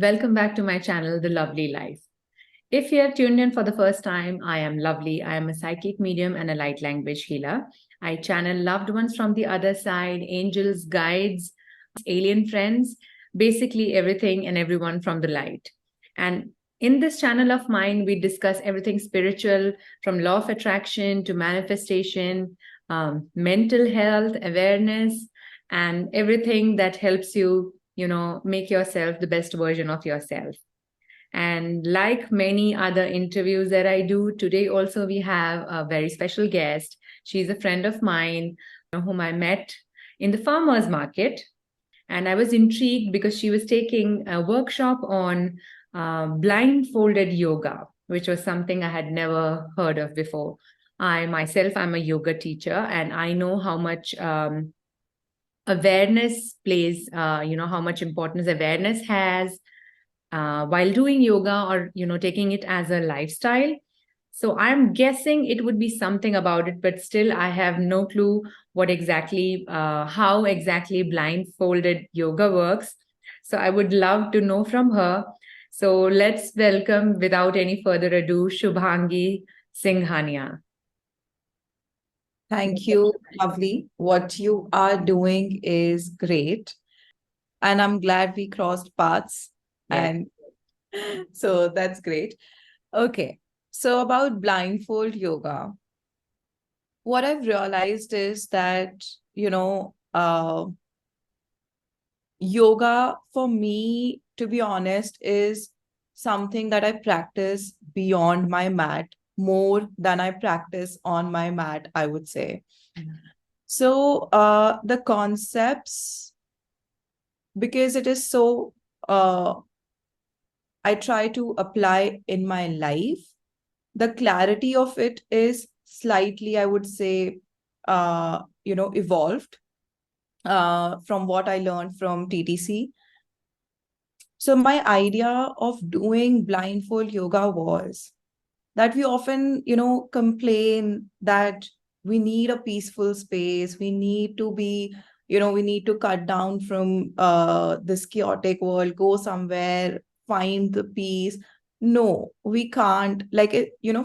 Welcome back to my channel, The Lovely Life. If you have tuned in for the first time, I am Lovely. I am a psychic medium and a light language healer. I channel loved ones from the other side, angels, guides, alien friends, basically everything and everyone from the light. And in this channel of mine, we discuss everything spiritual, from law of attraction to manifestation, mental health, awareness, and everything that helps you, make yourself the best version of yourself. And like many other interviews that I do, today also we have a very special guest. She's a friend of mine, whom I met in the farmers market. And I was intrigued because she was taking a workshop on blindfolded yoga, which was something I had never heard of before. I myself, I'm a yoga teacher, and I know how much awareness plays, how much importance awareness has while doing yoga, or taking it as a lifestyle. So I'm guessing it would be something about it, but still I have no clue what exactly how exactly blindfolded yoga works. So I would love to know from her. So let's welcome, without any further ado, Shubhangi Singhania. Thank you, lovely. What you are doing is great. And I'm glad we crossed paths. Yes. And so that's great. Okay. So about blindfold yoga, what I've realized is that, you know, uh, yoga for me, to be honest, is something that I practice beyond my mat more than I practice on my mat, I would say. So the concepts, because it is so, I try to apply in my life, the clarity of it is slightly, I would say, evolved from what I learned from TTC. So my idea of doing blindfold yoga was that we often, complain that we need a peaceful space. We need to be, we need to cut down from this chaotic world, go somewhere, find the peace. No, we can't. Like,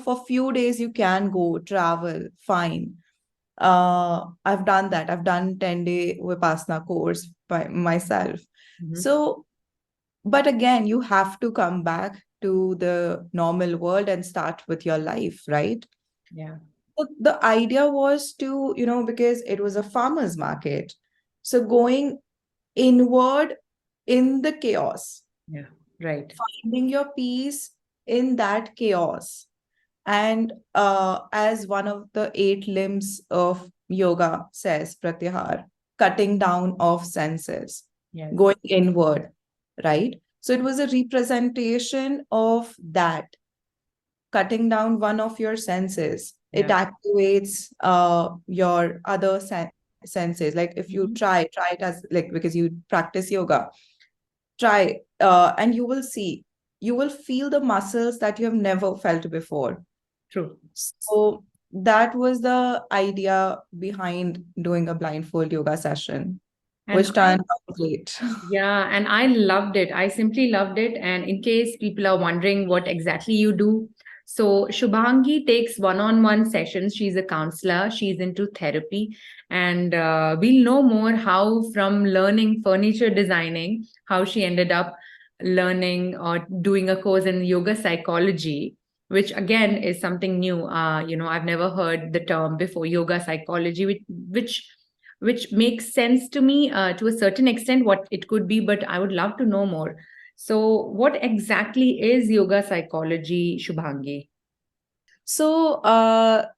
for few days you can go travel, fine. I've done that. I've done 10-day Vipassana course by myself. Mhm. So but again, you have to come back to the normal world and start with your life, right? Yeah. So the idea was to, because it was a farmer's market. So going inward in the chaos, Yeah. Right. finding your peace in that chaos. And as one of the 8 limbs of yoga says, Pratyahar, cutting down of senses, Yes. going inward, right? So it was a representation of that, cutting down one of your senses. It Yeah. activates your other senses. Like if you Mhm. try it as like because you practice yoga, try and you will see, you will feel the muscles that you have never felt before. True. So that was the idea behind doing a blindfold yoga session, And which turned out great. Yeah, and I loved it. I simply loved it. And in case people are wondering what exactly you do, so Shubhangi takes one-on-one sessions. She's a counselor. She's into therapy, and we'll know more how from learning furniture designing, how she ended up learning or doing a course in yoga psychology, which again is something new. I've never heard the term before, yoga psychology, which makes sense to me to a certain extent what it could be, but I would love to know more. So what exactly is yoga psychology, Shubhangi? So,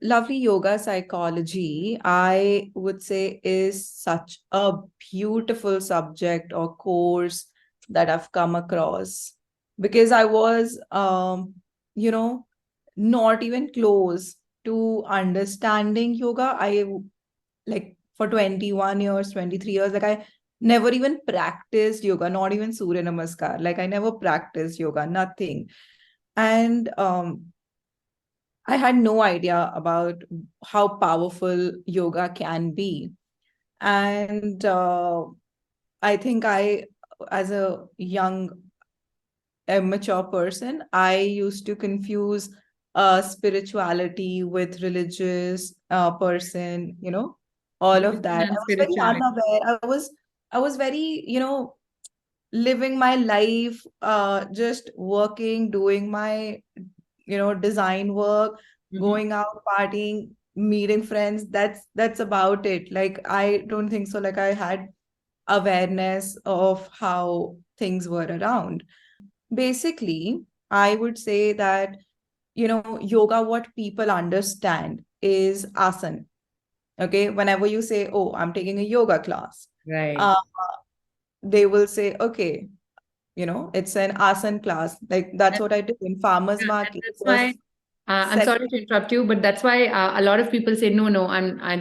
lovely yoga psychology, I would say, is such a beautiful subject or course that I've come across because I was, you know, not even close to understanding yoga. Like for 21 years, 23 years, like I never even practiced yoga, not even Surya Namaskar. Like I never practiced yoga, nothing. And I had no idea about how powerful yoga can be. And I think as a young immature person. I used to confuse spirituality with religious person, all of Religion that. I and was very spirituality. unaware. I was very, living my life, just working, doing my, design work, Hmm. going out, partying, meeting friends. That's about it. Like, I don't think so. Like, I had awareness of how things were around. Basically, I would say that, yoga, what people understand is asana. Okay. Whenever you say, oh, I'm taking a yoga class, Right. uh, they will say, okay, it's an asana class. Like, that's And, what I did in farmers yeah, and market. It that's why was I'm second. sorry to interrupt you, but that's why a lot of people say, no, no,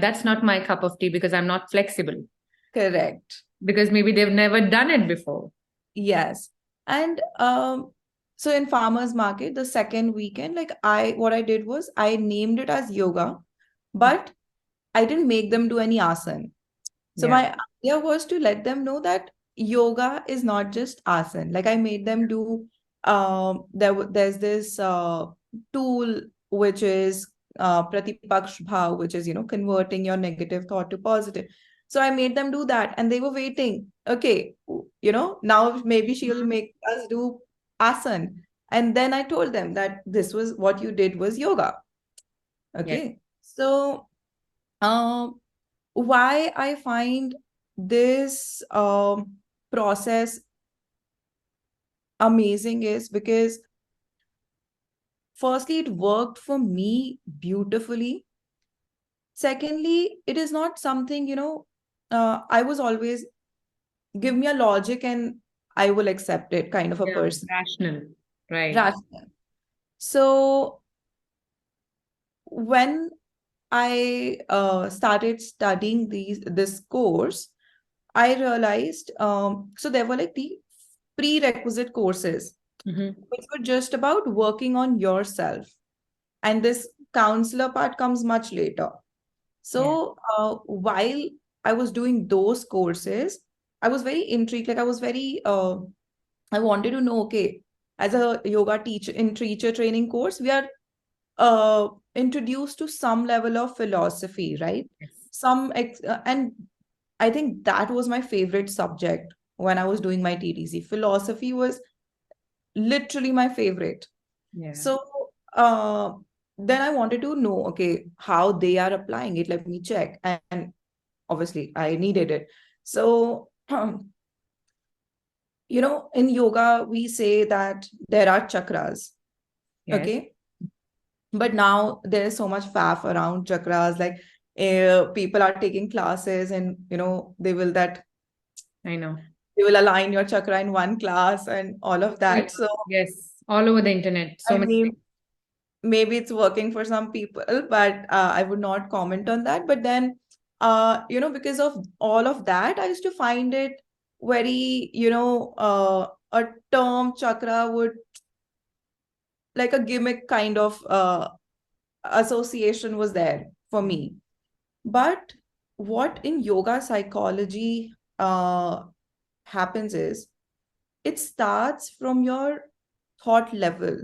that's not my cup of tea because I'm not flexible Correct. because maybe they've never done it before. Yes. And so in farmers market, the second weekend, like, what I did was I named it as yoga, but I didn't make them do any asana. So Yeah. my idea was to let them know that yoga is not just asana. Like, I made them do there's this tool which is pratipaksh bhav, which is, converting your negative thought to positive. So I made them do that, and they were waiting. Okay, now maybe she'll Mhm. make us do asana. And then I told them that this was what you did was yoga. Yes. Okay. So um why I find this process amazing is because, firstly, it worked for me beautifully. Secondly, it is not something, I was always give me a logic and I will accept it kind of a Yeah. person. Rational. Right. Rational. So when I started studying this course, I realized, so there were like the prerequisite courses, Hmm. which were just about working on yourself. And this counselor part comes much later. Yeah. So while I was doing those courses, I was very intrigued. Like, I wanted to know, okay, as a yoga teacher in teacher training course, we are introduced to some level of philosophy, right? Yes. And I think that was my favorite subject when I was doing my TTC. Philosophy was literally my favorite. Yeah. So uh, then I wanted to know, okay, how they are applying it. Let me check. And obviously, I needed it. So, in yoga, we say that there are chakras. Yes. Okay. But now there is so much faff around chakras. Like, people are taking classes, and, I know. they will align your chakra in one class and all of Oh, yeah. that. So, Yes. All over the internet. So I many things. mean, maybe it's working for some people, but I would not comment on that. But then, because of all of that, I used to find it very, a term chakra would, like, a gimmick kind of association was there for me. But what in yoga psychology happens is, it starts from your thought level.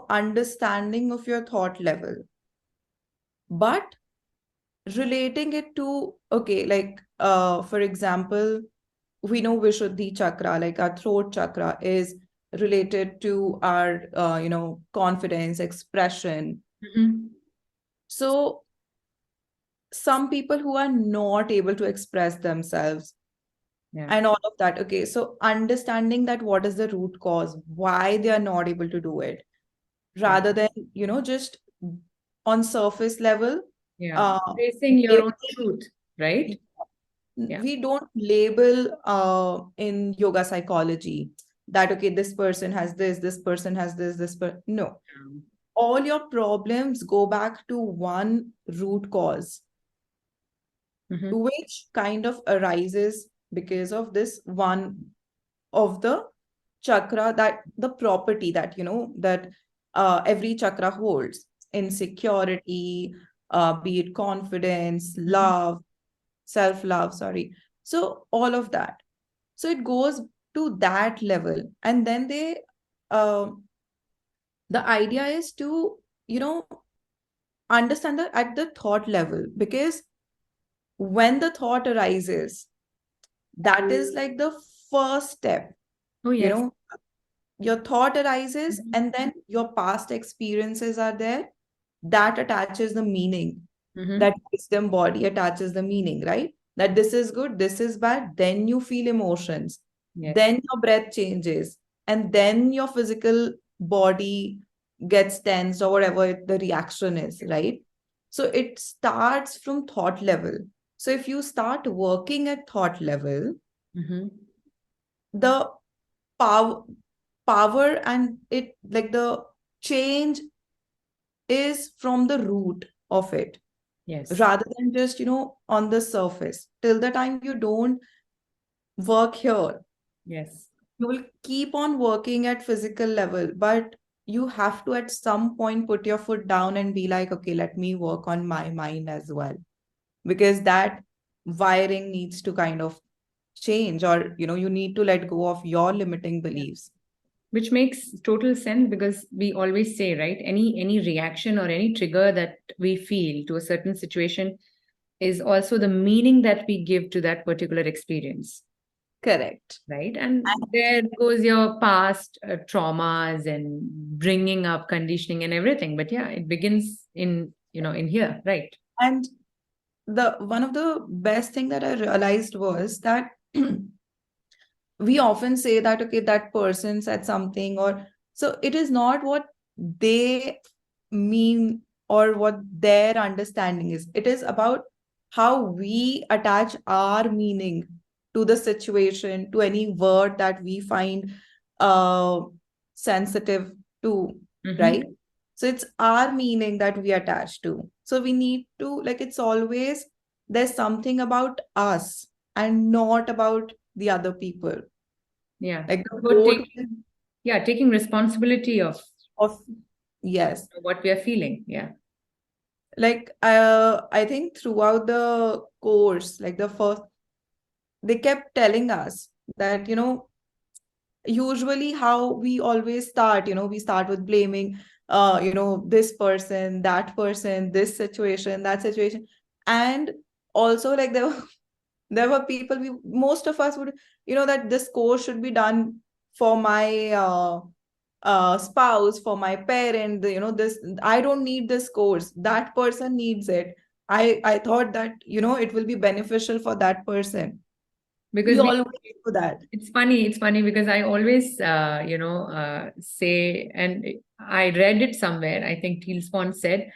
Understanding of your thought level, but relating it to, okay, like, for example, we know Vishuddhi chakra, like our throat chakra, is related to our, confidence, expression. Hmm. So some people who are not able to express themselves Yeah. and all of that. Okay, so understanding that what is the root cause, why they are not able to do it, Yeah. rather than, just on surface level. Yeah. uh Facing your own labeling- truth. Right. Yeah. we don't label in yoga psychology that, okay, this person has this person has no, all your problems go back to one root cause, Mm-hmm. which kind of arises because of this one of the chakra, that the property that, that every chakra holds: insecurity, be it confidence, Hmm. love, self love, sorry. So all of that, so it goes to that level, and then uh, the idea is to, you know, understand the at the thought level, because when the thought arises, that is like the first step, Oh, you yes. know. Your thought arises, Mhm. and then your past experiences are there, that attaches the meaning. Mm-hmm. That wisdom body attaches the meaning, right? That this is good, this is bad, then you feel emotions, Yes. then your breath changes, and then your physical body gets tensed, or whatever the reaction is, right? So it starts from thought level. So if you start working at thought level, Mm-hmm. the power power and it, like, the change is from the root of it, Yes. rather than just, on the surface. Till the time you don't work here, Yes. you will keep on working at physical level, but you have to at some point put your foot down and be like, okay, let me work on my mind as well, because that wiring needs to kind of change, or you need to let go of your limiting Yeah. beliefs. Which makes total sense because we always say, right, any reaction or any trigger that we feel to a certain situation is also the meaning that we give to that particular experience, Correct. right? And there goes your past traumas and bringing up conditioning and everything. But yeah, it begins in, in here, right? And the one of the best thing that I realized was that we often say that, okay, that person said something, or so it is not what they mean or what their understanding is. It is about how we attach our meaning to the situation, to any word that we find uh sensitive to, Mm-hmm. right? So it's our meaning that we attach to. So we need to, like, it's always, there's something about us and not about the other people. Yeah. Like the About quote taking responsibility of of, yes, what we are feeling. Yeah. like, I think throughout the course, like the first, they kept telling us that, usually how we always start, we start with blaming, this person, that person, this situation, that situation. And also, like, there were people, most of us would, that this course should be done for my spouse, for my parent, this, I don't need this course, that person needs it. I thought that, it will be beneficial for that person. We Because we always do that. it's funny because I always say, and I read it somewhere, I think Teal Swan said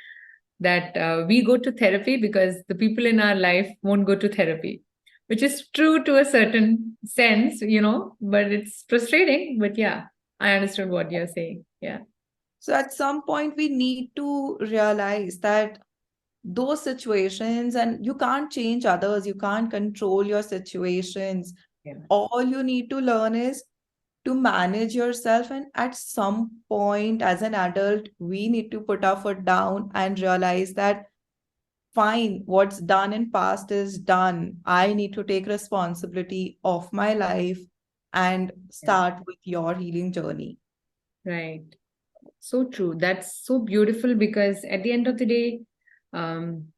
that we go to therapy because the people in our life won't go to therapy, which is true to a certain sense, but it's frustrating. But yeah, I understood what you're saying. Yeah. So at some point we need to realize that those situations, and you can't change others, you can't control your situations. Yeah. All you need to learn is to manage yourself, and at some point as an adult we need to put our foot down and realize that, fine, what's done in past is done. I need to take responsibility of my life and Yeah. start with your healing journey. Right. So true. That's so beautiful because at the end of the day, um,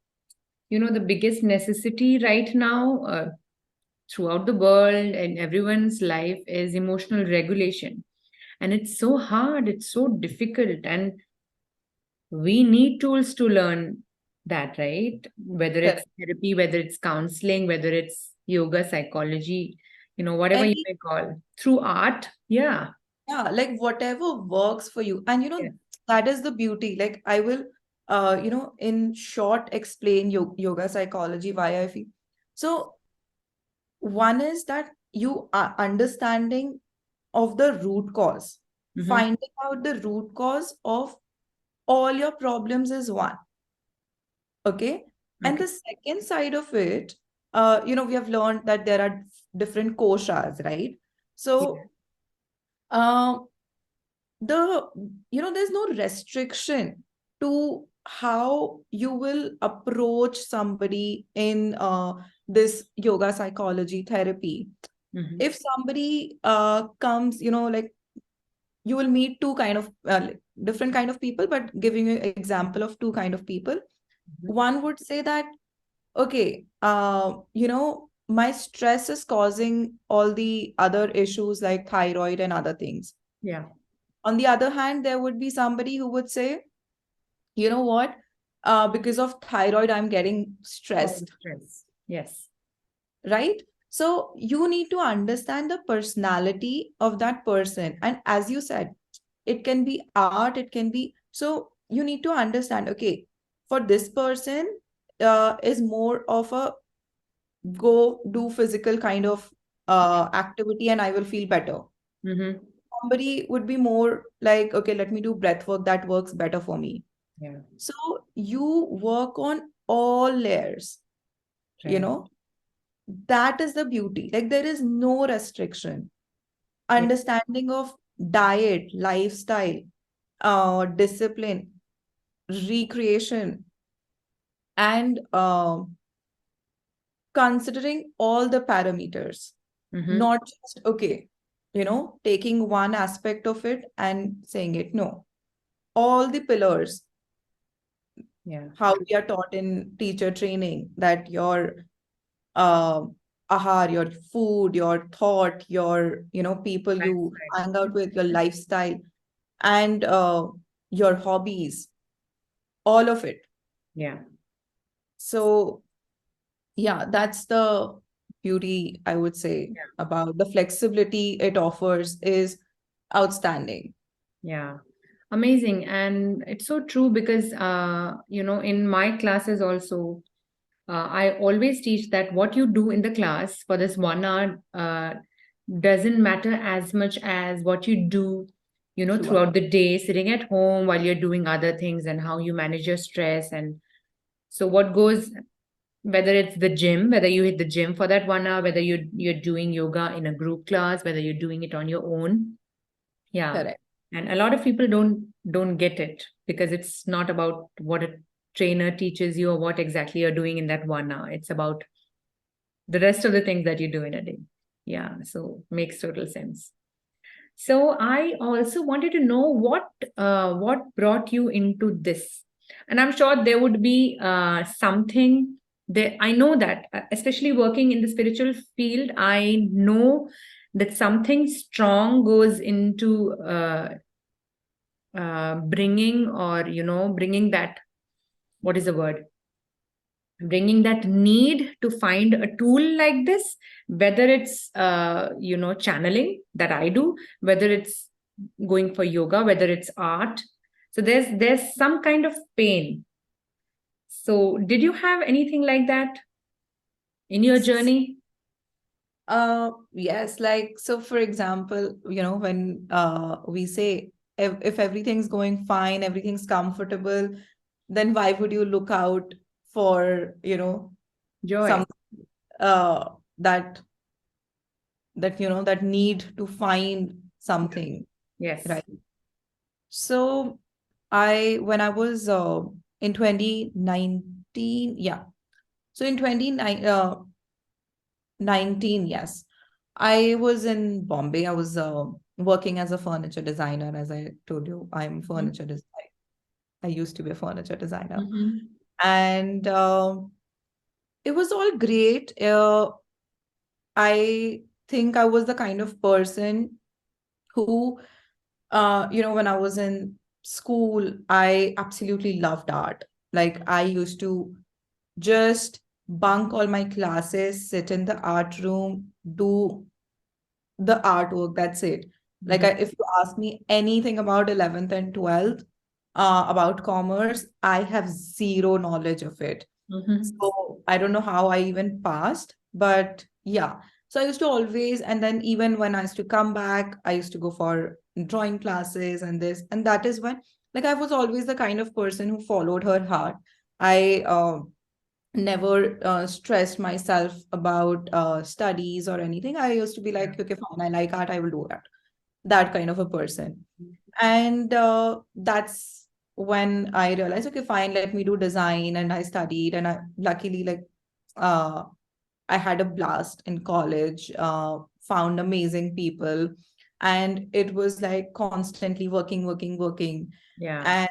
the biggest necessity right now, throughout the world and everyone's life is emotional regulation. And it's so hard, it's so difficult. And we need tools to learn that, right? Whether it's Correct. therapy, whether it's counseling, whether it's yoga, psychology, whatever you Any, may call, through art. Yeah. yeah, like whatever works for you. And Yeah. that is the beauty. Like, I will in short explain yoga psychology, why I feel. So one is that you are understanding of the root cause. Mm-hmm. Finding out the root cause of all your problems is one. Okay. And Okay. the second side of it, we have learned that there are different koshas, right? Yeah. So the there's no restriction to how you will approach somebody in this yoga psychology therapy. Mm-hmm. If somebody comes, like you will meet two kind of different kind of people, but giving you an example of two kind of people. Mm-hmm. One would say that, okay, my stress is causing all the other issues like thyroid and other things. Yeah. On the other hand, there would be somebody who would say, you know what, because of thyroid I'm getting All the stressed, stress. Yes. right? So you need to understand the personality of that person. And as you said, it can be art, it can be, so you need to understand, okay, for this person is more of a go do physical kind of activity and I will feel better. Mm-hmm. Somebody would be more like, okay, let me do breath work, that works better for me. Yeah. So you work on all layers, you Right. know, that is the beauty. Like there is no restriction. Yeah. Understanding of diet, lifestyle, discipline, recreation, and considering all the parameters, Mm-hmm. not just, okay, taking one aspect of it and saying it. No, all the pillars, Yeah. how we are taught in teacher training, that your uh, ahar, your food, your thought, your, people you Lifestyle. hang out with, your lifestyle, and your hobbies, all of it. Yeah. So, yeah, that's the beauty, I would say, Yeah. about the flexibility it offers is outstanding. Yeah. Amazing. And it's so true because, in my classes also, I always teach that what you do in the class for this 1 hour doesn't matter as much as what you do, Shubha. throughout the day, sitting at home while you're doing other things and how you manage your stress. And so what goes, whether it's the gym, whether you hit the gym for that 1 hour, whether you're doing yoga in a group class, whether you're doing it on your own. Yeah. Correct. And a lot of people don't get it because it's not about what a trainer teaches you or what exactly you're doing in that 1 hour. It's about the rest of the things that you do in a day. Yeah, so makes total sense. So I also wanted to know what brought you into this, and I'm sure there would be something there. I know that, especially working in the spiritual field, I know that something strong goes into bringing, or bringing that, what is the word, bringing that need to find a tool like this, whether it's channeling that I do, whether it's going for yoga, whether it's art. So there's some kind of pain. So did you have anything like that in your journey? Yes, like, so for example, when we say, if everything's going fine, everything's comfortable, then why would you look out for, some Joy. uh that that need to find something, Yes. right? So when I was in 2019, yeah. So in 2019, yes. I was in Bombay. I was working as a furniture designer. As I told you, I'm Mhm. furniture designer. I used to be a furniture designer. Mhm. And it was all great. I think I was the kind of person who, when I was in school, I absolutely loved art. Like I used to just bunk all my classes, sit in the art room, do the artwork. That's it. Like Mhm. if you ask me anything about 11th and 12th, about commerce, I have zero knowledge of it. Mhm. So I don't know how I even passed, but yeah. So I used to always, and then even when I used to come back, I used to go for drawing classes and this, and that is when, like, I was always the kind of person who followed her heart. I never stressed myself about studies or anything. I used to be Yeah. like, okay, fine, I like art, I will do that. That kind of a person. And that's when I realized, okay, fine, let me do design. And I studied, and I luckily, like, uh, I had a blast in college found amazing people, and it was like constantly working, working, working. Yeah. And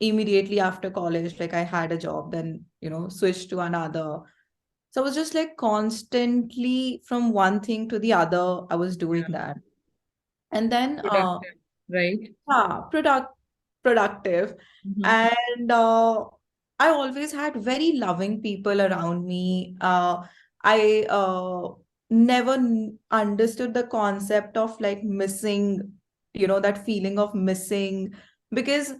immediately after college, like I had a job, then switched to another. So I was just like constantly from one thing to the other, I was doing Yeah. that. And then Productive, right? yeah, productive. Mm-hmm. And I always had very loving people around me. I never understood the concept of like missing, that feeling of missing. Because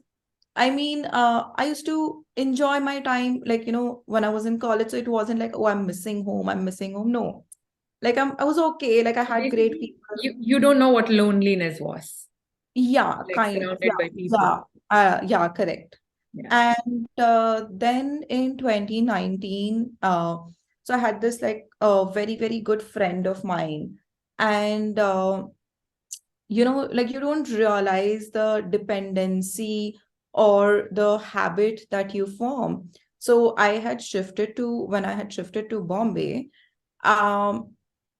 I mean, I used to enjoy my time, like, when I was in college. So it wasn't like, oh, I'm missing home, I'm missing home. No, like I was okay. Like I had great Basically, people. you don't know what loneliness was, Yeah, like kind of. surrounded Yeah, by people. yeah, yeah, correct. Yeah. And then in 2019, so I had this like a very, very good friend of mine. And like you don't realize the dependency or the habit that you form. So when I had shifted to Bombay, um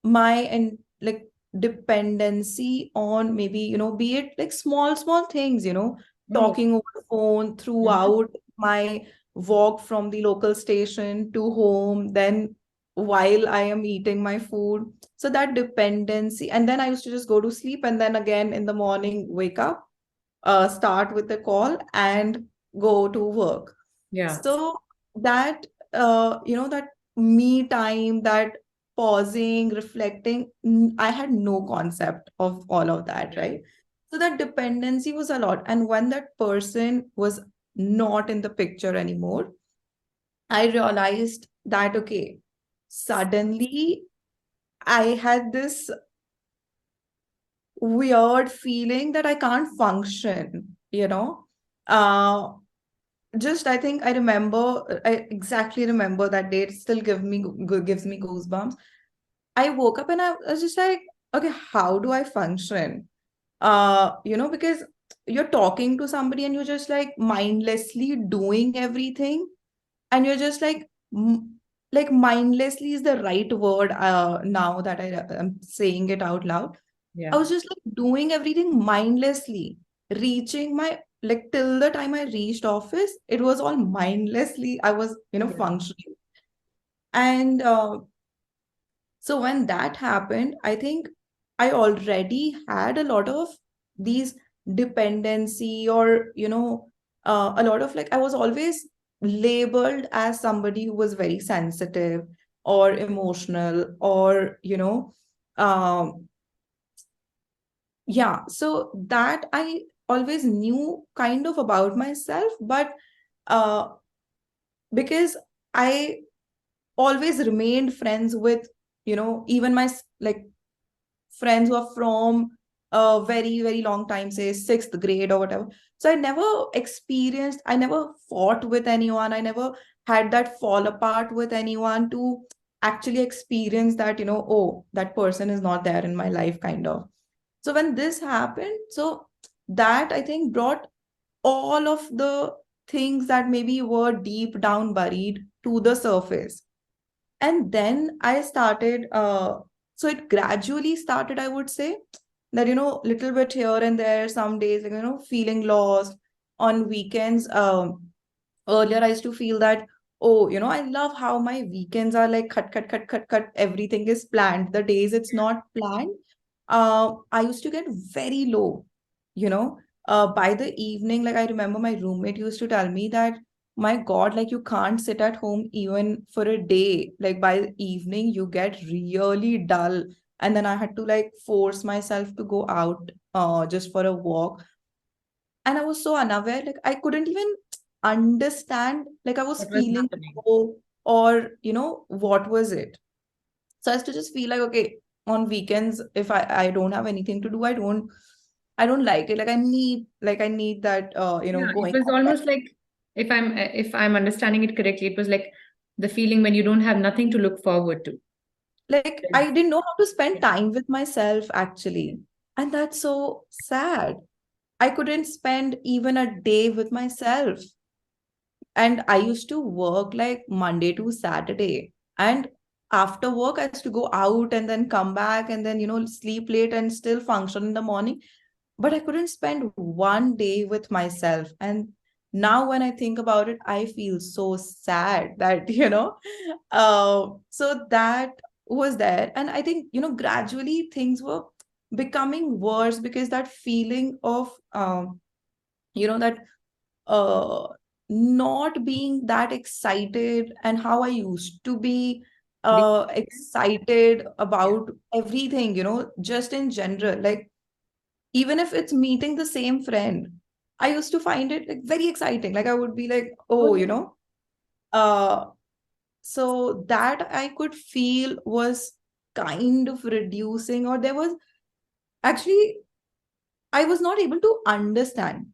my and like dependency on maybe be it like small things, Oh. talking over the phone Mhm. throughout my walk from the local station to home, then while I am eating my food. So that dependency, and then I used to just go to sleep, and then again in the morning wake up, start with the call and go to work. Yeah. So that that me time, that pausing, reflecting, I had no concept of all of that, Yeah. right? So that dependency was a lot. And when that person was not in the picture anymore, I realized that, okay, suddenly I had this weird feeling that I can't function, Uh, just I think I remember, I exactly remember that day. It still gives me goosebumps. I woke up and I was just like, okay, how do I function? Because you're talking to somebody and you're just like mindlessly doing everything, and you're just like mindlessly is the right word now that am saying it out loud. I Yeah. was just like doing everything mindlessly, reaching my like till the time I reached office, it was all mindlessly. I was, Yeah. functioning. And so when that happened, I think I already had a lot of these dependency, or, a lot of like I was always labeled as somebody who was very sensitive or emotional, or, yeah, so that I always knew kind of about myself, but uh, because I always remained friends with, even my like friends who are from a very, very long time, say sixth grade or whatever. So I never fought with anyone. I never had that fall apart with anyone to actually experience that, oh, that person is not there in my life, kind of. So when this happened, so that I think brought all of the things that maybe were deep down buried to the surface. And then I started, so it gradually started, I would say, that, little bit here and there, some days, like, feeling lost on weekends. Earlier, I used to feel that, oh, I love how my weekends are like cut, cut, cut, cut, cut. Everything is planned. The days it's not planned, I used to get very low, you know. By the evening, like I remember my roommate used to tell me that, my God, like you can't sit at home even for a day. Like by the evening, you get really dull. And then I had to like force myself to go out just for a walk. And I was so unaware, like I couldn't even understand, like I was What was feeling happening? low, or, what was it. So I used to just feel like, okay, on weekends, if I don't have anything to do, I don't like it. Like I need that Yeah, it going was out. almost like, if I'm understanding it correctly, it was like the feeling when you don't have nothing to look forward to. Like I didn't know how to spend time with myself actually. And that's so sad. I couldn't spend even a day with myself. And I used to work like Monday to Saturday. And after work, I used to go out and then come back and then, sleep late and still function in the morning. But I couldn't spend one day with myself. And now when I think about it, I feel so sad that, so that was there. And I think, gradually things were becoming worse because that feeling of, that uh, not being that excited and how I used to be Be- excited Yeah. about everything, just in general. Like, even if it's meeting the same friend, I used to find it like very exciting. Like, I would be like, Oh, oh, yeah. uh, so that I could feel was kind of reducing, or there was actually, I was not able to understand.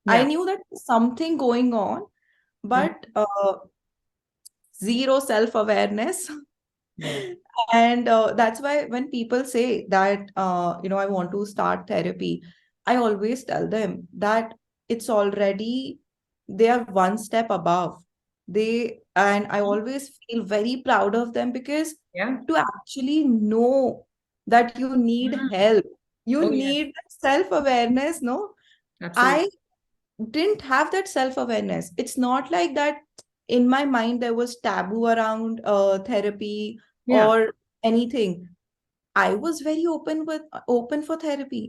I Yeah. knew that something going on, Mhm. but zero self awareness. Yeah. And that's why when people say that, I want to start therapy, I always tell them that it's already, they are one step above. And I Mhm. always feel very proud of them because Yeah. to actually know that you need Mhm. help, you Oh, yes. need self awareness, no? Absolutely. I didn't have that self awareness. It's not like that in my mind there was taboo around therapy Yeah. or anything. I was very open for therapy.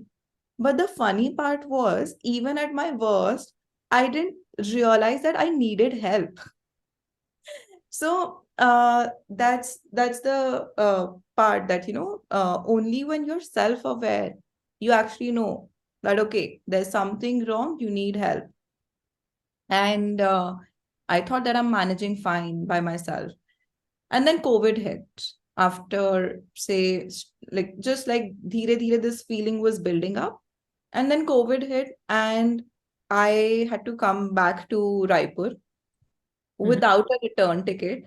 But the funny part was, even at my worst, I didn't realize that I needed help. So that's the part that, only when you're self aware, you actually know that okay, there's something wrong, you need help. And I thought that I'm managing fine by myself. And then COVID hit after, say, like just like dheere dheere, this feeling was building up. And then COVID hit, and I had to come back to Raipur Mhm. without a return ticket.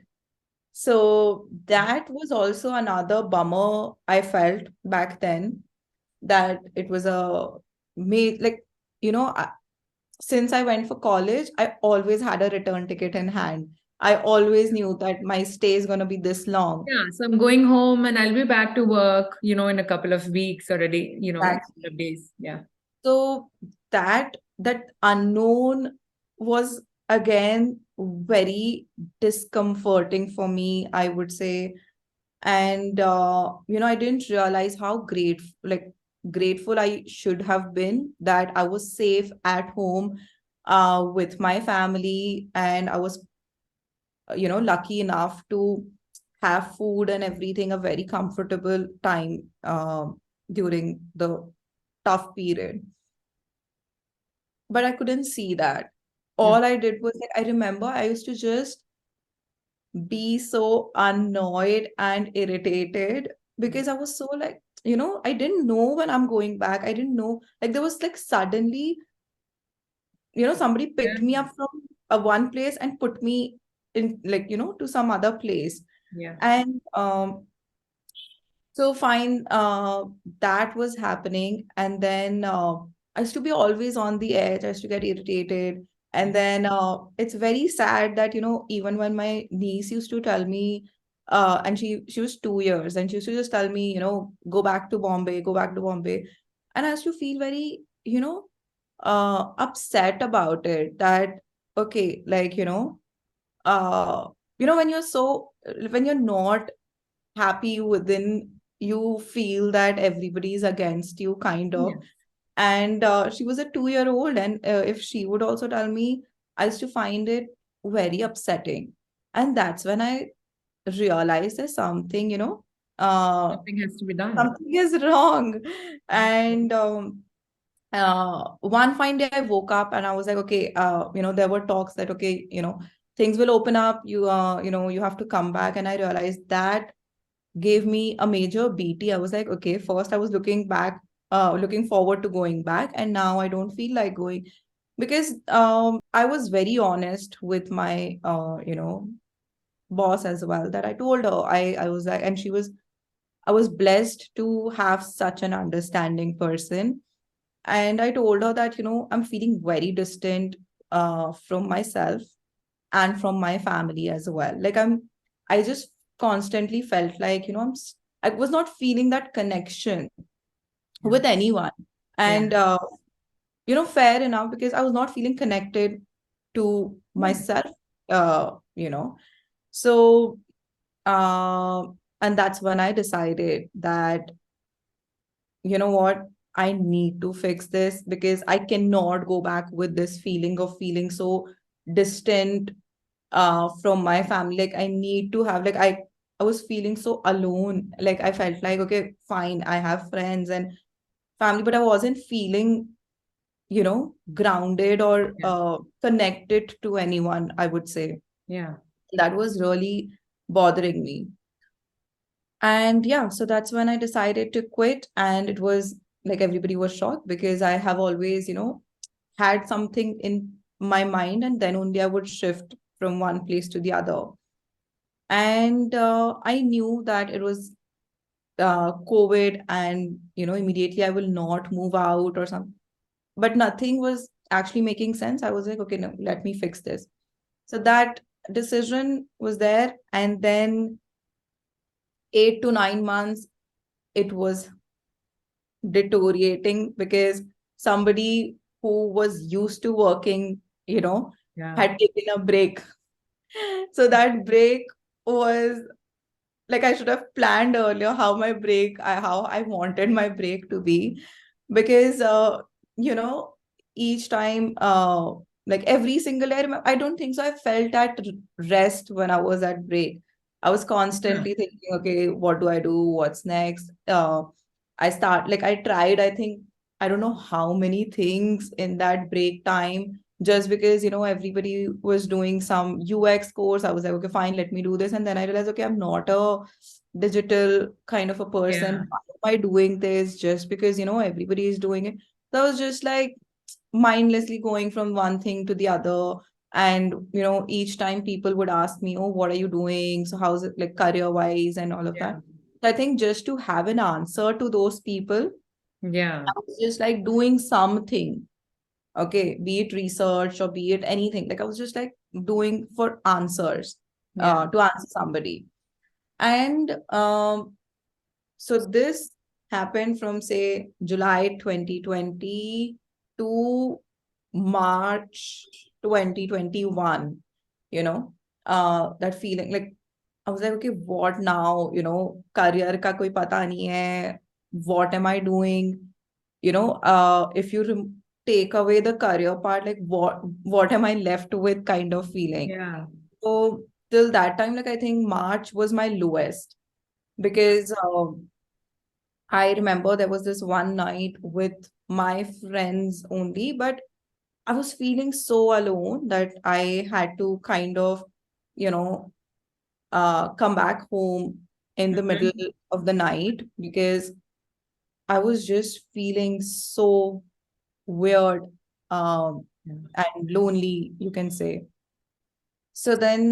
So that was also another bummer I felt back then, that it was a like, you know, since I went for college, I always had a return ticket in hand. I always knew that my stay is going to be this long. Yeah. So I'm going home and I'll be back to work, in a couple of weeks or a day, a couple Exactly. of days. Yeah. So that unknown was again very discomforting for me, I would say. And I didn't realize how grateful I should have been that I was safe at home with my family, and I was lucky enough to have food and everything, a very comfortable time during the tough period. But I couldn't see that. Mhm. All I did was, like, I remember I used to just be so annoyed and irritated because I was so like, I didn't know when I'm going back. I didn't know. Like, there was like suddenly, somebody Yeah. picked me up from a one place and put me in, like, to some other place. Yeah. And so fine, that was happening. And then I used to be always on the edge. I used to get irritated. And then it's very sad that, even when my niece used to tell me, and she was 2 years, and she used to just tell me, go back to Bombay, go back to Bombay. And I used to feel very, upset about it, that, okay, like, uh, when you're not happy within, you feel that everybody is against you, kind of. Yeah. And she was a 2-year old, and if she would also tell me, I used to find it very upsetting. And that's when I realized there's something, Something has to be done. something is wrong. And one fine day I woke up and I was like, okay, there were talks that, okay, things will open up, you have to come back. And I realized that gave me a major BT. I was like, okay, first I was looking forward to going back, and now I don't feel like going, because I was very honest with my boss as well, that I told her, I was like, and I was blessed to have such an understanding person. And I told her that, I'm feeling very distant from myself and from my family as well. Like, I just constantly felt like, I was not feeling that connection Yeah. with anyone. Yeah. And, fair enough, because I was not feeling connected to Yeah. myself, you know. So, and that's when I decided that, you know what, I need to fix this, because I cannot go back with this feeling of feeling so distant from my family. Like I need to have, like, I was feeling so alone. Like I felt like, okay, fine, I have friends and family, but I wasn't feeling, grounded or Yeah. connected to anyone, I would say. Yeah. That was really bothering me. And yeah, so that's when I decided to quit. And it was like everybody was shocked, because I have always, had something in my mind, and then only I would shift from one place to the other. And I knew that it was COVID, and immediately I will not move out or something. But nothing was actually making sense. I was like, okay, no, let me fix this. So that decision was there, and then 8 to 9 months, it was deteriorating, because somebody who was used to working, Yeah. had taken a break. So that break was like, I should have planned earlier how I wanted my break to be, because you know each time, like every single day, I don't think so I felt at rest when I was at break. I was Yeah. constantly thinking, okay, what do I do, what's next? I tried, I think, I don't know how many things in that break time, just because everybody was doing some UX course. I was like, okay, fine, let me do this. And then I realized, okay, I'm not a digital kind of a Yeah. person. Why am I doing this just because everybody is doing it? So I was just like mindlessly going from one thing to the other. And each time people would ask me, oh, what are you doing? So how's it, like, career wise and all of that? Yeah. So I think just to have an answer to those people, Yeah. I was just like doing something. Okay, be it research or be it anything. Like I was just like doing for answers, Yeah. to answer somebody. And so this happened from, say, July 2020 to March 2021. That feeling, like I was like, okay, what now? Career ka koi pata nahi hai. What am I doing? If you take away the career part, like what am I left with, kind of feeling. Yeah. So till that time, like I think March was my lowest, because I remember there was this one night with my friends only, but I was feeling so alone that I had to kind of, you know, come back home in the middle Mhm. of the night, because I was just feeling so weird, Yeah. and lonely, you can say. So then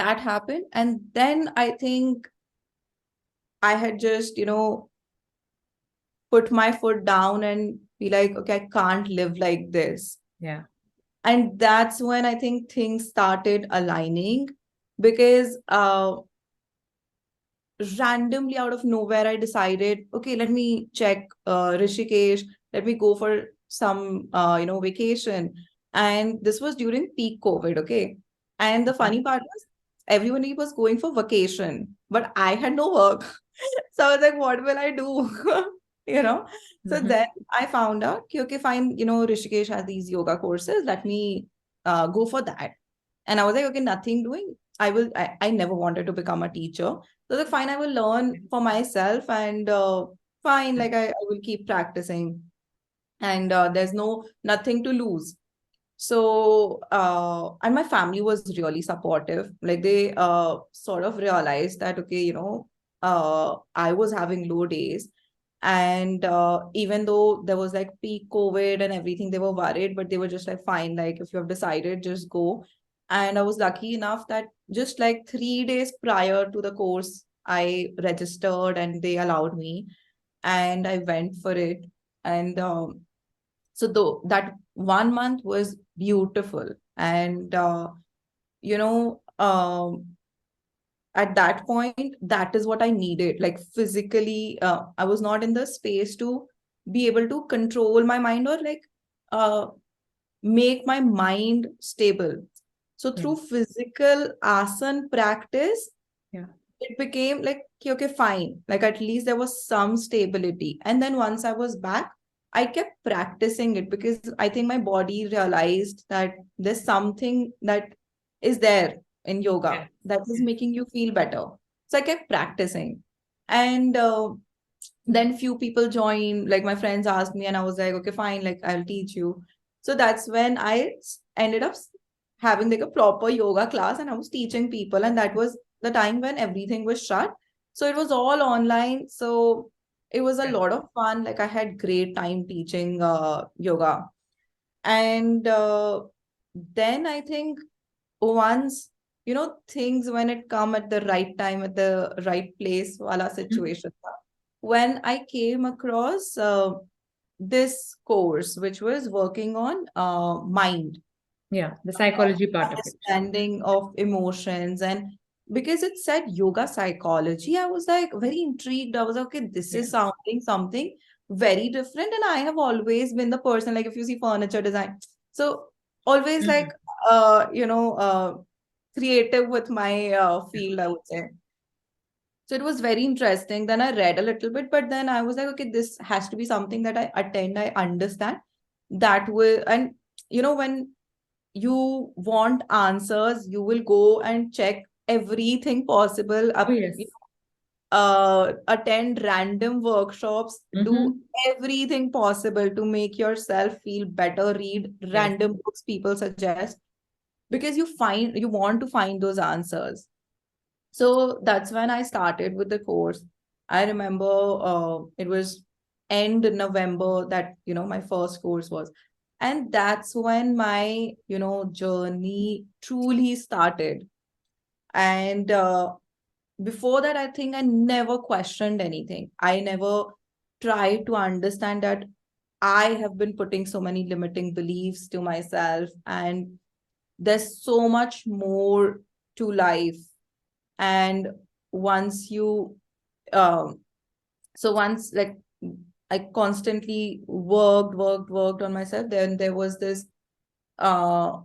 that happened. And then I think I had just, put my foot down and be like, okay, I can't live like this. Yeah. And that's when I think things started aligning, because randomly out of nowhere, I decided, okay, let me check Rishikesh, let me go for some, vacation. And this was during peak COVID, okay? And the Okay. funny part was, everyone was going for vacation, but I had no work. So I was like, what will I do? you know? So Mhm. then I found out, okay, fine, Rishikesh has these yoga courses. Let me go for that. And I was like, okay, nothing doing. I never wanted to become a teacher. So I was like, fine, I will learn for myself, and fine, like I will keep practicing. And there's nothing to lose. So, and my family was really supportive. Like they sort of realized that, okay, I was having low days. And even though there was like peak COVID and everything, they were worried, but they were just like, fine, like if you have decided, just go. And I was lucky enough that just like 3 days prior to the course, I registered and they allowed me, and I went for it. And so though that 1 month was beautiful. And you know um at that point, that is what I needed. Like physically, I was not in the space to be able to control my mind, or like uh, make my mind stable. So Yeah. through physical asan practice, Yeah. it became like, okay, fine. Like at least there was some stability. And then once I was back, I kept practicing it because I think my body realized that there's something that is there in yoga Yes. that is Yes. making you feel better. So I kept practicing. And then few people joined, like my friends asked me, and I was like, okay, fine, like I'll teach you. So that's when ended up having like a proper yoga class, and I was teaching people, and that was the time when everything was shut. So it was all online. So it was a Yeah. lot of fun. Like I had great time teaching yoga. And then I think once, things when it come at the right time, at the right place, wala Mhm. situation tha, when I came across this course which was working on mind, Yeah. The psychology part of it. understanding of emotions. And because it said yoga psychology, I was like very intrigued. I was like, okay, this Yeah. is sounding something very different. And I have always been the person, like if you see furniture design, so always like Mhm. uh you know uh creative with my field, I would say. So it was very interesting. Then I read a little bit, but then I was like, okay, this has to be something that I attend, I understand. That will, and when you want answers, you will go and check everything possible Oh, up, yes. attend random workshops, do Mm-hmm. everything possible to make yourself feel better, read Yes. random books people suggest, because you want to find those answers. So that's when I started with the course. I remember it was end November that, my first course was. And that's when my, journey truly started. And before that, I think I never questioned anything. I never tried to understand that I have been putting so many limiting beliefs to myself, and there's so much more to life. And once you um once, like, I constantly worked on myself, then there was this uh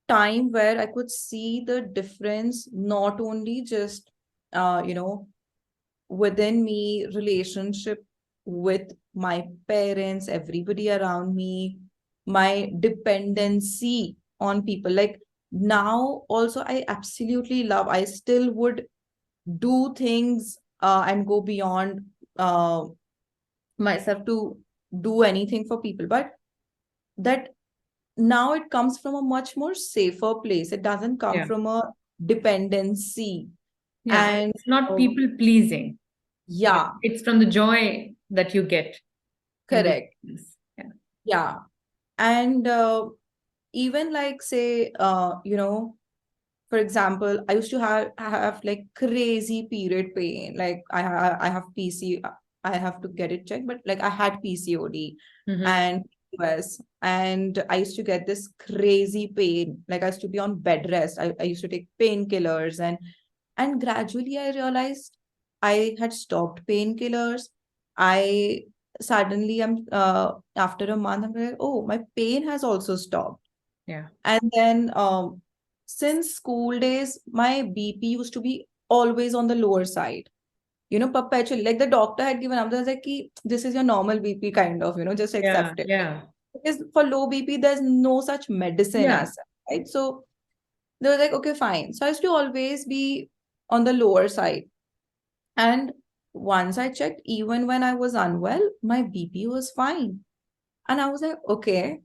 time where I could see the difference, not only just within me, relationship with my parents, everybody around me, my dependency on people. Like now also I absolutely love, I still would do things and go beyond myself to do anything for people, but that now it comes from a much more safer place. It doesn't come Yeah. from a dependency. Yeah. And It's not uh, people pleasing, but yeah, it's from the joy that you get in doing correct. this. Yeah. Yeah. And even like say for example, I used to have like crazy period pain. Like I have PC, I have to get it checked, but like I had PCOD Mm-hmm. and PCOS, and I used to get this crazy pain. Like I used to be on bed rest. I used to take painkillers, and gradually I realized I had stopped painkillers. I suddenly am after a month, I'm like, oh, my pain has also stopped. Yeah. And then since school days, my BP used to be always on the lower side, perpetually. Like the doctor had given up, like, "Ki, this is your normal BP, kind of, just Yeah. accept it." Yeah. Because for low BP, there's no such medicine Yeah. as such, right? So they were like, okay, fine. So I used to always be on the lower side. And once I checked, even when I was unwell, my BP was fine. And I was like, okay,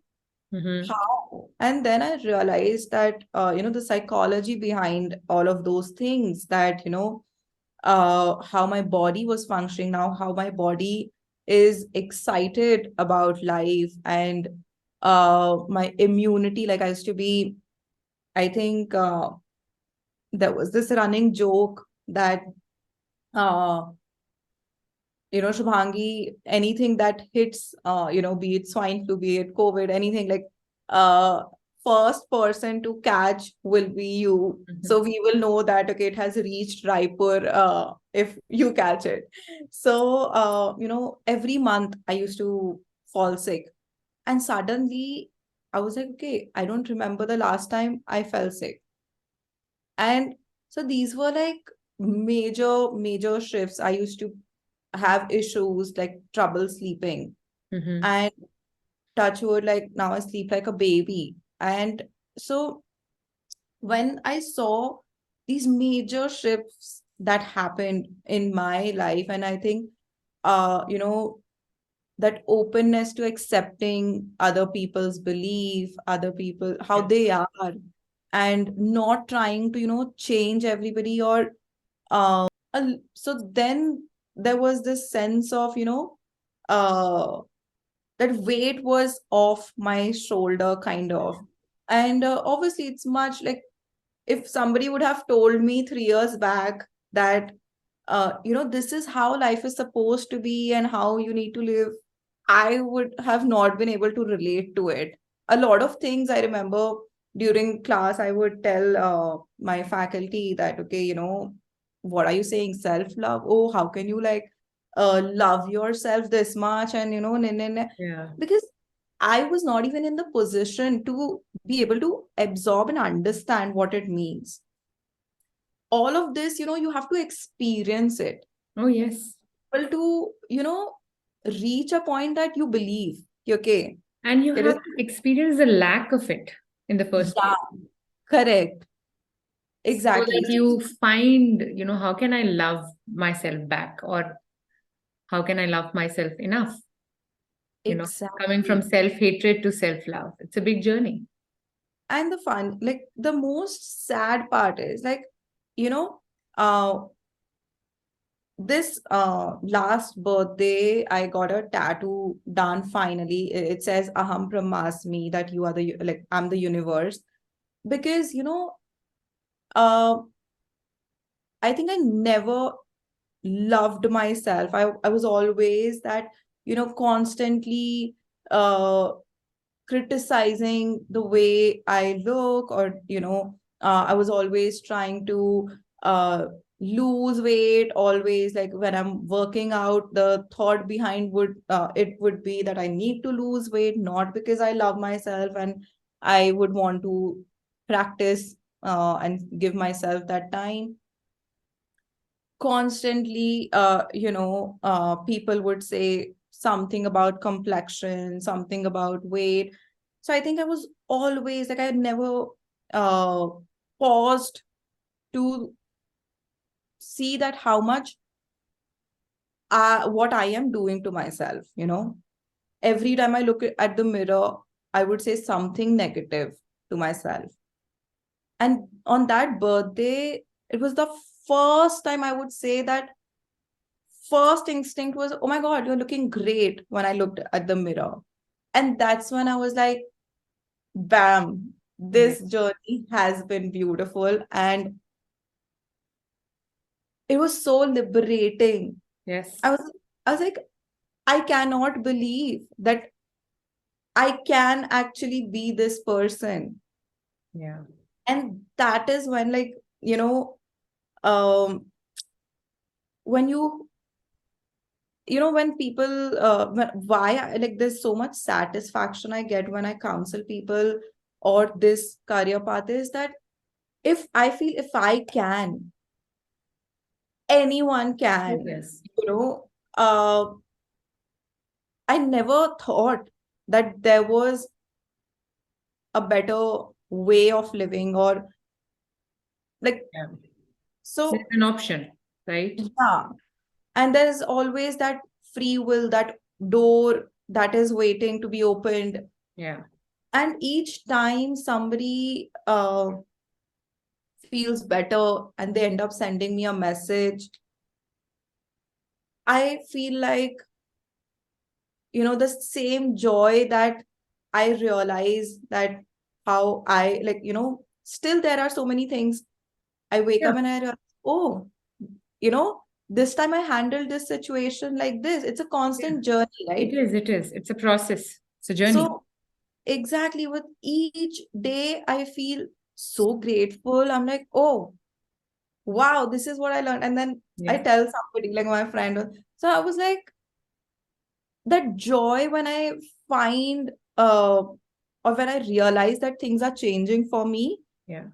Mm-hmm. how? And then I realized that, the psychology behind all of those things, that, how my body was functioning now, how my body is excited about life, and my immunity. Like I used to be, I think there was this running joke that, uh, Shubhangi, anything that hits, be it swine flu, be it COVID, anything like, uh, first person to catch will be you. Mhm. So we will know that, okay, it has reached riper if you catch it. So, every month I used to fall sick. And suddenly I was like, okay, I don't remember the last time I fell sick. And so these were like major shifts. I used to have issues like trouble sleeping. Mhm. And touch wood, like now I sleep like a baby. And so when I saw these major shifts that happened in my life, and I think, that openness to accepting other people's belief, other people, how Yes. they are, and not trying to, change everybody or, so then there was this sense of, uh, that weight was off my shoulder, kind of. And obviously, it's much like if somebody would have told me 3 years back that, this is how life is supposed to be and how you need to live, I would have not been able to relate to it. A lot of things I remember during class, I would tell my faculty that, okay, what are you saying? Self love? Oh, how can you like love yourself this much? And, Yeah. because I was not even in the position to be able to absorb and understand what it means. All of this, you have to experience it. Oh, yes. Able to, reach a point that you believe, okay, And you it have is, to experience the lack of it in the first yeah, place, correct, so exactly. that you find, how can I love myself back, or how can I love myself enough? You know, Coming from Exactly. self-hatred to self-love. It's a big journey. And the fun, like the most sad part is like, you know, uh, this last birthday, I got a tattoo done finally. It says Aham Brahmasmi, that you are the, like, I'm the universe. Because, uh, I think I never loved myself. I was always that, constantly uh criticizing the way I look, or, I was always trying to lose weight, always like when I'm working out, the thought behind it would be that I need to lose weight, not because I love myself and I would want to practice and give myself that time. Constantly, people would say something about complexion, something about weight. So I think I was always like, I had never uh paused to see that how much what I am doing to myself. Every time I look at the mirror, I would say something negative to myself. And on that birthday, it was the first time I would say that first instinct was, oh my God, you're looking great, when I looked at the mirror. And that's when I was like, bam, Yeah. this journey has been beautiful. And it was so liberating. Yes. I was I was like, I cannot believe that I can actually be this person. Yeah. And that is when, like, you know, um when when people like, there's so much satisfaction I get when I counsel people, or this career path, is that if I feel, if I can, anyone Oh, can. yes. you know uh I never thought that there was a better way of living, or like, Yeah. There's so, an option, right? yeah. And there's always that free will, that door that is waiting to be opened. Yeah. And each time somebody feels better and they end up sending me a message, I feel like, the same joy that I realize that, how I, like, still there are so many things. I wake Yeah. up and I realize, oh, this time I handled this situation like this. It's a Yeah. constant journey, It right? is. It is. It's a process. It's a journey. So exactly, with each day, I feel so grateful. I'm like, oh, wow, this is what I learned. And then I Yeah. tell somebody, like my friend. So I was like, that joy when I find, or when I realize that things are changing for me, Yeah.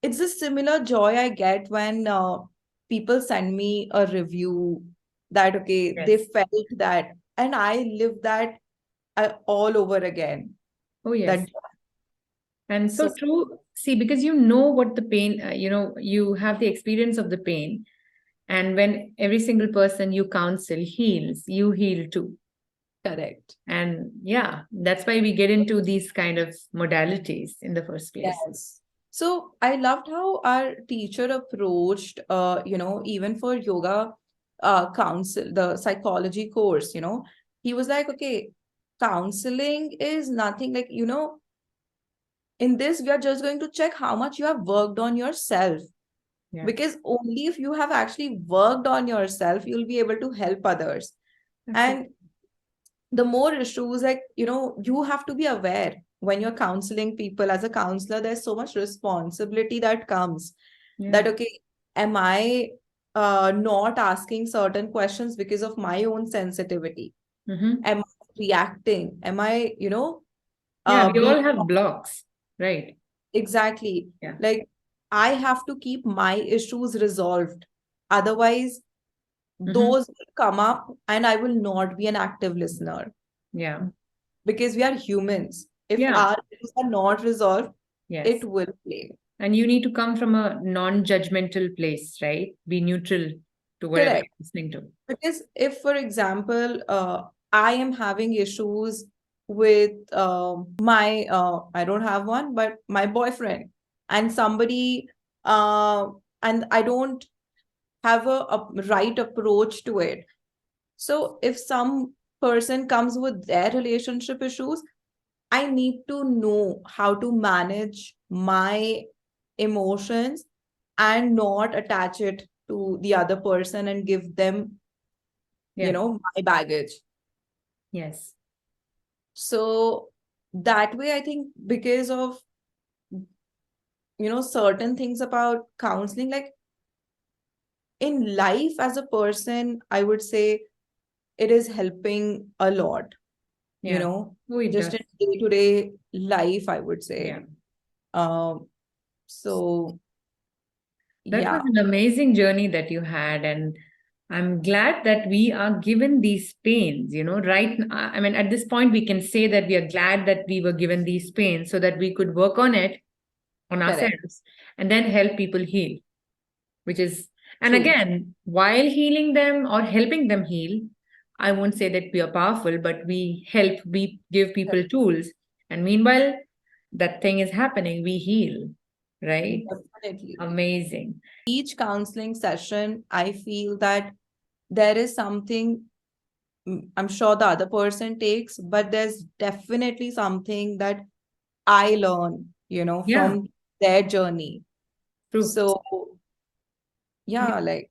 it's a similar joy I get when people send me a review that, okay, they Yes. felt that, and I live that all over again. Oh, That yes. And so so true. See, because you know what the pain, you have the experience of the pain. And when every single person you counsel heals, you heal too. correct. And yeah, that's why we get into these kind of modalities in the first place. Yes. So I loved how our teacher approached, even for yoga, counsel, the psychology course, he was like, okay, counseling is nothing like, in this, we are just going to check how much you have worked on yourself. Yeah, Because only if you have actually worked on yourself, you'll be able to help others. And absolutely. the more issues, like, you have to be aware when you're counseling people. As a counselor, there's so much responsibility that comes, Yeah. that, okay, am I not asking certain questions because of my own sensitivity? Mm-hmm. Am I reacting? Am I, Yeah, we being all have blocks, right? exactly, Yeah. like, I have to keep my issues resolved. Otherwise, Mm-hmm. those will come up and I will not be an active listener, Yeah. because we are humans. If Yeah. our issues are not resolved, it Yes. will play. And you need to come from a non-judgmental place, right? Be neutral to whatever Correct. you're listening to. Because if, for example, I am having issues with my, I don't have one, but my boyfriend, and somebody, uh, and I don't have a right approach to it. So if some person comes with their relationship issues, I need to know how to manage my emotions and not attach it to the other person and give them, Yeah. my baggage. Yes. So that way, I think, because of, certain things about counseling, like in life as a person, I would say it is helping a lot, Yeah. Oh, it just does. in day-to-day life, I would say. Yeah. Um, so That was yeah, an amazing journey that you had. And I'm glad that we are given these pains, right? I mean, at this point, we can say that we are glad that we were given these pains so that we could work on it, on correct. ourselves, and then help people heal, which is, and True. again, while healing them or helping them heal, I won't say that we are powerful, but we give people tools. And meanwhile, that thing is happening, we heal, right? Definitely. Amazing. Each counseling session, I feel that there is something, I'm sure the other person takes, but there's definitely something that I learn, Yeah, from their journey. true. So Yeah. yeah, like,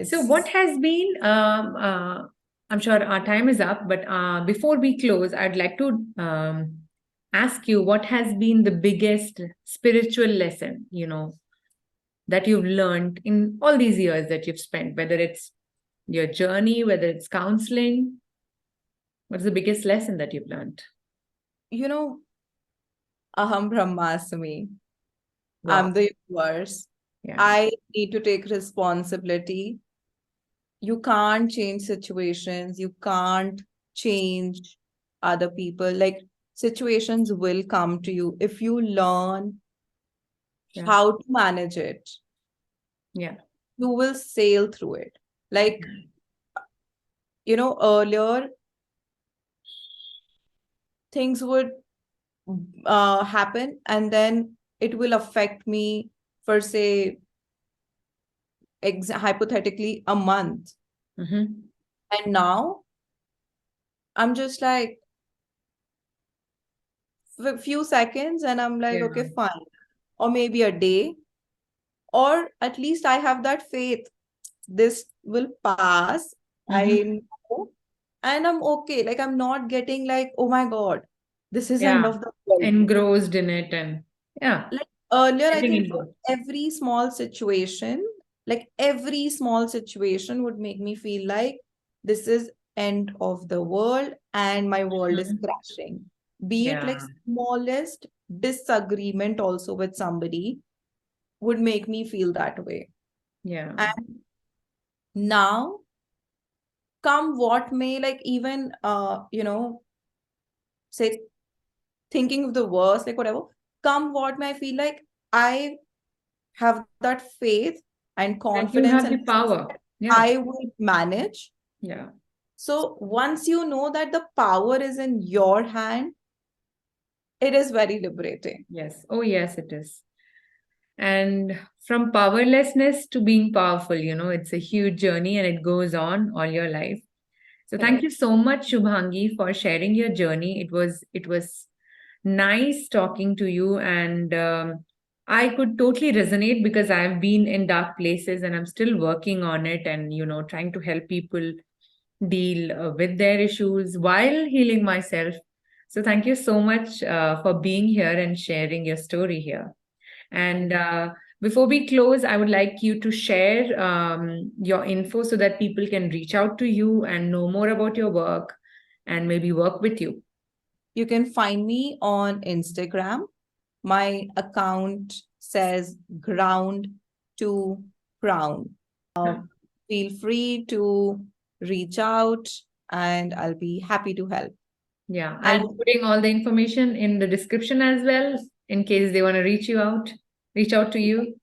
So, what it's, has been, I'm sure our time is up, but before we close, I'd like to ask you what has been the biggest spiritual lesson, that you've learned in all these years that you've spent, whether it's your journey, whether it's counseling. What's the biggest lesson that you've learned? you know, aham brahmasmi. Wow. I'm the universe. Yeah. I need to take responsibility. You can't change situations. You can't change other people. Like, situations will come to you if you learn Yeah. how to manage it. Yeah. You will sail through it. Like, earlier things would happen, and then it will affect me for, say, hypothetically, a month. Mm-hmm. And now I'm just like, a few seconds, and I'm like, Yeah. okay, fine. Or maybe a day, or at least I have that faith. This will pass. Mm-hmm. I know, and I'm okay. Like, I'm not getting like, oh my God. this is end Yeah. of the world. Engrossed in it, and yeah, Like earlier, I getting think into it. every small situation would make me feel like this is end of the world and my world is Mhm. crashing. Be it like Yeah. smallest disagreement also with somebody would make me feel that way. Yeah. And now, come what may, like even say thinking of the worst, like whatever, come what may, I feel like I have that faith and That you confidence have and the power. Yeah. I will manage. Yeah. So once you know that the power is in your hand, it is very liberating. Yes. Oh, yes, it is. And from powerlessness to being powerful, it's a huge journey and it goes on all your life. So thank you Correct. so much, Shubhangi, for sharing your journey. It was nice talking to you, and I could totally resonate because I've been in dark places and I'm still working on it, and trying to help people deal with their issues while healing myself. So thank you so much for being here and sharing your story here. And Thank before we close, I would like you to share your info so that people can reach out to you and know more about your work and maybe work with you. you. Can find me on Instagram. My account says ground to crown. Huh. Feel free to reach out and I'll be happy to help. Yeah, I'll And be putting all the information in the description as well in case they want to reach out to you.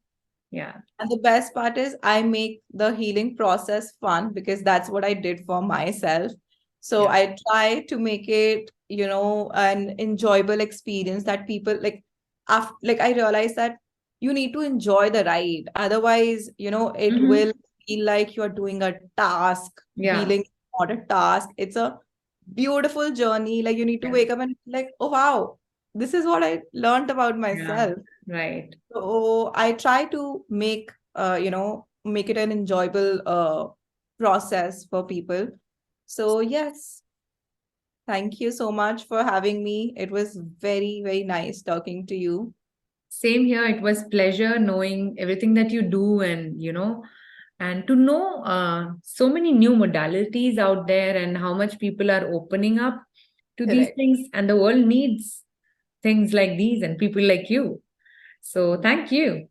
Yeah. And the best part is, I make the healing process fun because that's what I did for myself. So Yeah. I try to make it, an enjoyable experience that people like. After, like, I realize that you need to enjoy the ride. Otherwise, it Hmm. will feel like you're doing a task. Yeah. Healing is not a task. It's a beautiful journey. Like, you need to Yes. wake up and be like, oh wow, this is what I learned about Yeah. myself. Right. So I try to make it an enjoyable process for people. So yes, thank you so much for having me. It was very, very nice talking to you. Same here. It was pleasure knowing everything that you do, and and to know so many new modalities out there and how much people are opening up to these Correct. things, and the world needs things like these and people like you. So thank you.